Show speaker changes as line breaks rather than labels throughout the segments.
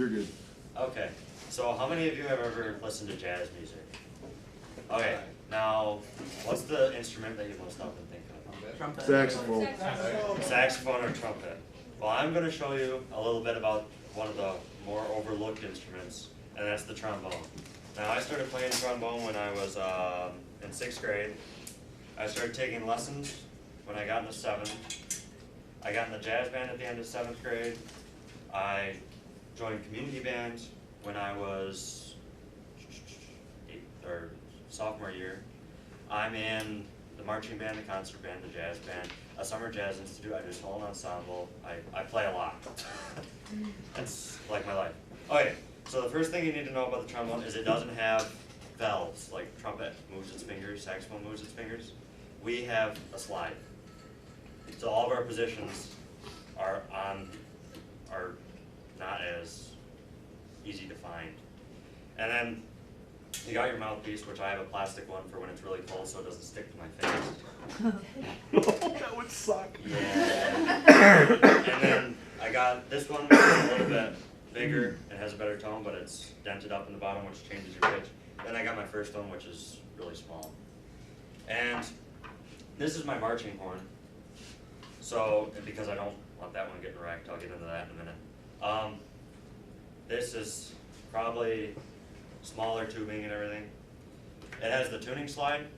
You're good.
Okay, so how many of you have ever listened to jazz music? Okay, now, what's the instrument that you most often think of?
Trumpet.
Saxophone.
Saxophone or trumpet? Well, I'm going to show you a little bit about one of the more overlooked instruments, and that's the trombone. Now, I started playing trombone when I was in 6th grade. I started taking lessons when I got into 7th. I got in the jazz band at the end of 7th grade. I joined community band when I was sophomore year. I'm in the marching band, the concert band, the jazz band, a summer jazz institute. I do solo ensemble. I play a lot. That's like my life. Okay, so the first thing you need to know about the trombone is it doesn't have valves like trumpet moves its fingers, saxophone moves its fingers. We have a slide. So all of our positions are not as easy to find. And then you got your mouthpiece, which I have a plastic one for when it's really cold so it doesn't stick to my face.
That would suck.
Yeah. And then I got this one, which is a little bit bigger and has a better tone, but it's dented up in the bottom, which changes your pitch. Then I got my first one, which is really small. And this is my marching horn. So, and because I don't want that one getting wrecked, I'll get into that in a minute. This is probably smaller tubing and everything. It has the tuning slide,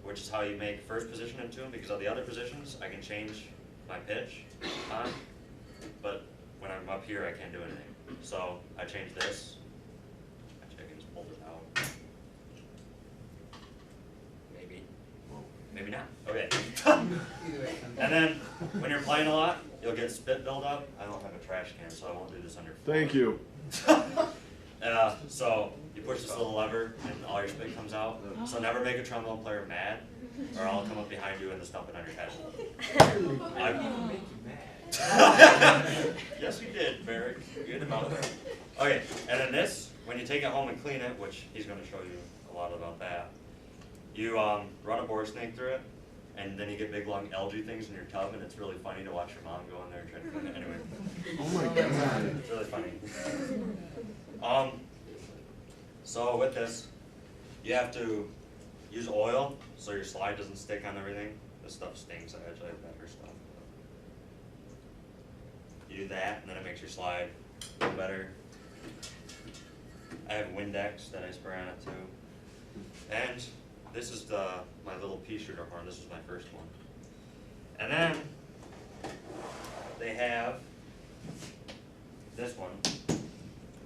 which is how you make first position in tune, because all the other positions I can change my pitch on, but when I'm up here I can't do anything. So I changed this. Actually I can just pull it out. Maybe not. Okay. And then when you're playing a lot, you'll get spit buildup. I don't have a trash can, so I won't do this under floor.
Thank you.
So you push this little lever and all your spit comes out. So never make a trombone player mad, or I'll come up behind you and just dump it on your head.
I make you mad.
Yes, you did, Barry. Good amount. Okay, and then this, when you take it home and clean it, which he's going to show you a lot about that, you run a bore snake through it, and then you get big long algae things in your tub, and it's really funny to watch your mom go in there and try to clean it. Anyway.
Oh my God.
It's really funny. So with this, you have to use oil so your slide doesn't stick on everything. This stuff stings. I actually have better stuff. You do that, and then it makes your slide a little better. I have Windex that I spray on it too. And this is my little pea shooter horn. This is my first one. And then they have this one, which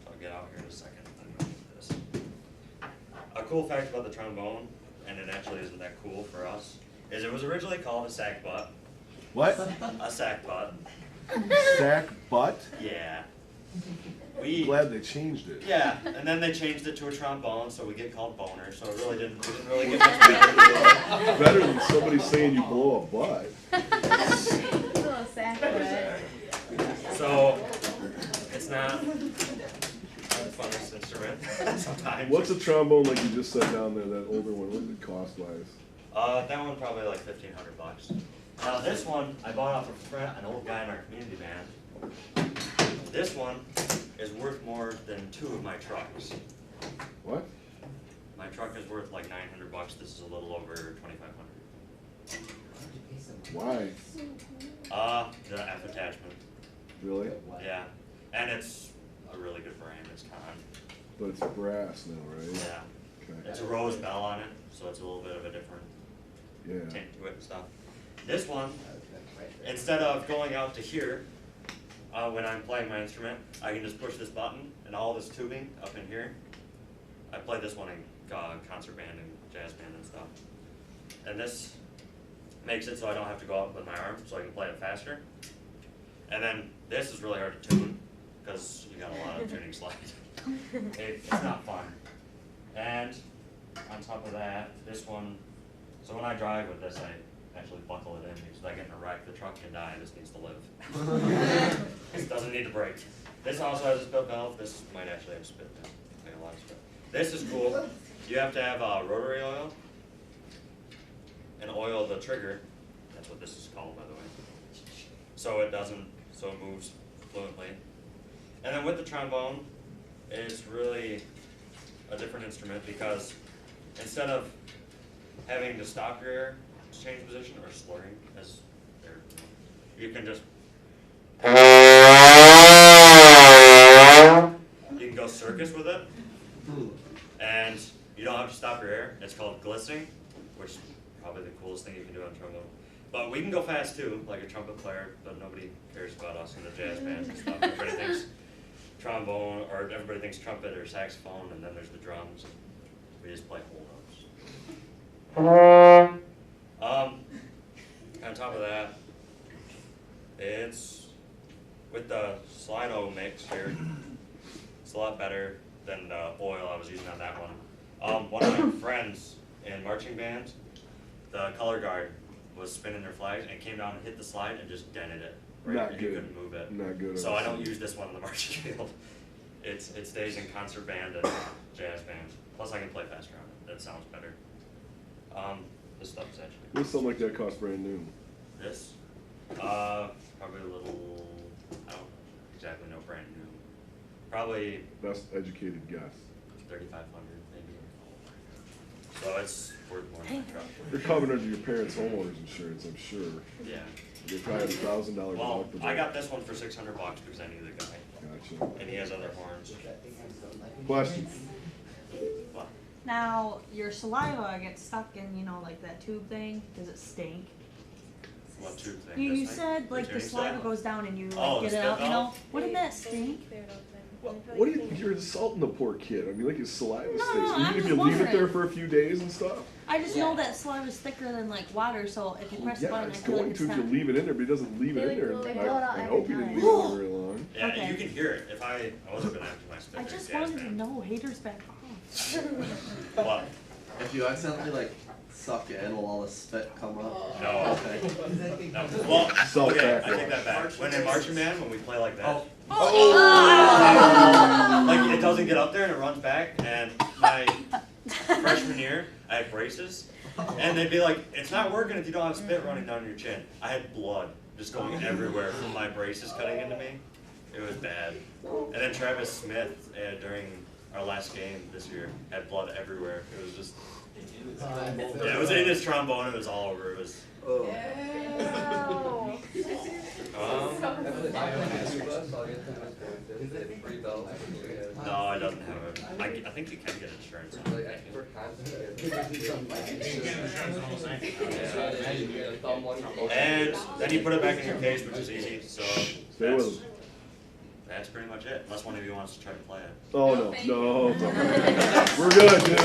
I'll get out here in a second. I'm going to get this. A cool fact about the trombone, and it actually isn't that cool for us, is it was originally called a sack butt.
What?
A sack butt.
Sack butt?
Yeah.
Glad they changed it.
Yeah, and then they changed it to a trombone, so we get called boner. So it really didn't really get much better.
Better than somebody saying you blow a butt.
Little sack butt.
So it's not the funnest instrument sometimes.
What's a trombone like you just said down there, that older one? What did it cost wise?
That one probably like $1,500. Now this one I bought off a friend, an old guy in our community band. This one is worth more than 2 of my trucks.
What?
My truck is worth like $900. This is a little over $2,500.
Why?
The F attachment.
Really?
Yeah, and it's a really good brand. It's Con.
But it's brass now, right?
Yeah.
Okay.
It's a rose bell on it, so it's a little bit of a different
Yeah.
tint to it and stuff. This one, instead of going out to here, when I'm playing my instrument, I can just push this button and all this tubing up in here. I play this one in concert band and jazz band and stuff. And this makes it so I don't have to go out with my arm, so I can play it faster. And then this is really hard to tune, because you got a lot of tuning slides. It's not fun. And on top of that, this one, so when I drive with this, I actually buckle it in, because if I get in a wreck, the truck can die. This needs to live. This doesn't need to break. This also has a spit valve. This might actually have spit now. Like a lot of spit. This is cool. You have to have rotary oil and oil the trigger. That's what this is called, by the way. So it moves fluently. And then with the trombone, is really a different instrument because instead of having to stop your air to change position or slurring as air, you can just go circus with it, and you don't have to stop your air. It's called glistening, which is probably the coolest thing you can do on trombone. But we can go fast too, like a trumpet player, but nobody cares about us in the jazz bands and stuff. Everybody thinks trombone, or everybody thinks trumpet or saxophone, and then there's the drums. We just play whole notes. On top of that, it's with the Slido mix here. It's a lot better than the oil I was using on that one. One of my friends in marching band, the color guard was spinning their flags and came down and hit the slide and just dented it. Right?
Not
and
good.
You couldn't move it.
Not good.
So I don't use this one in the marching field. It stays in concert band and jazz band. Plus I can play faster on it. That sounds better. This stuff's actually.
What's something like that cost brand new?
This? Probably a little, I don't exactly know brand new. Probably
Best educated guess.
3,500 maybe. So it's worth more than my truck.
You're covered under your parents' homeowners insurance, I'm sure.
Yeah.
They probably have $1,000
Well,
deductible.
I got this one for $600 because I knew the guy.
Gotcha.
And he has other horns.
Question.
What?
Now, your saliva gets stuck in, you know, like that tube thing. Does it stink?
What tube thing?
You
This thing?
said like the
Retuning
saliva
stuff?
goes down and you
Oh,
like get
the
it out,
spit
you know?
valve?
Wouldn't that stink?
What do you, you're insulting the poor kid. I mean, like his saliva
No,
stinks.
no,
Even
I'm
if
just
you leave it
wondering.
there for a few days and stuff.
I just know that saliva is thicker than like water, so if you press the
Yeah,
button, I
it's
feel like
going
it's
to if you
not.
leave it in there, but he doesn't leave it in there.
They blow it out
I
every
hope he didn't
time.
leave it in very long.
Yeah,
Okay.
you can hear it. If I wasn't gonna have to my spit.
I just wanted to know. Haters back off.
What?
If you accidentally like suck in, will all the spit come up?
No.
Okay.
No. Well,
Self
okay, I
backwash.
take that back. When in marching band, when we play like that,
Oh.
like it doesn't get up there and it runs back. And my freshman year, I had braces, and they'd be like, "It's not working if you don't have spit running down your chin." I had blood just going everywhere from my braces cutting into me. It was bad. And then Travis Smith, during our last game this year, had blood everywhere. It was just, yeah, it was in his trombone. It was all over. It was. No, it doesn't have it. I think you can get insurance on it. And then you put it back in your case, which is easy. So
Stay with him.
that's pretty much it. Unless one of you wants to try to play it.
Oh, no. No. We're good, dude.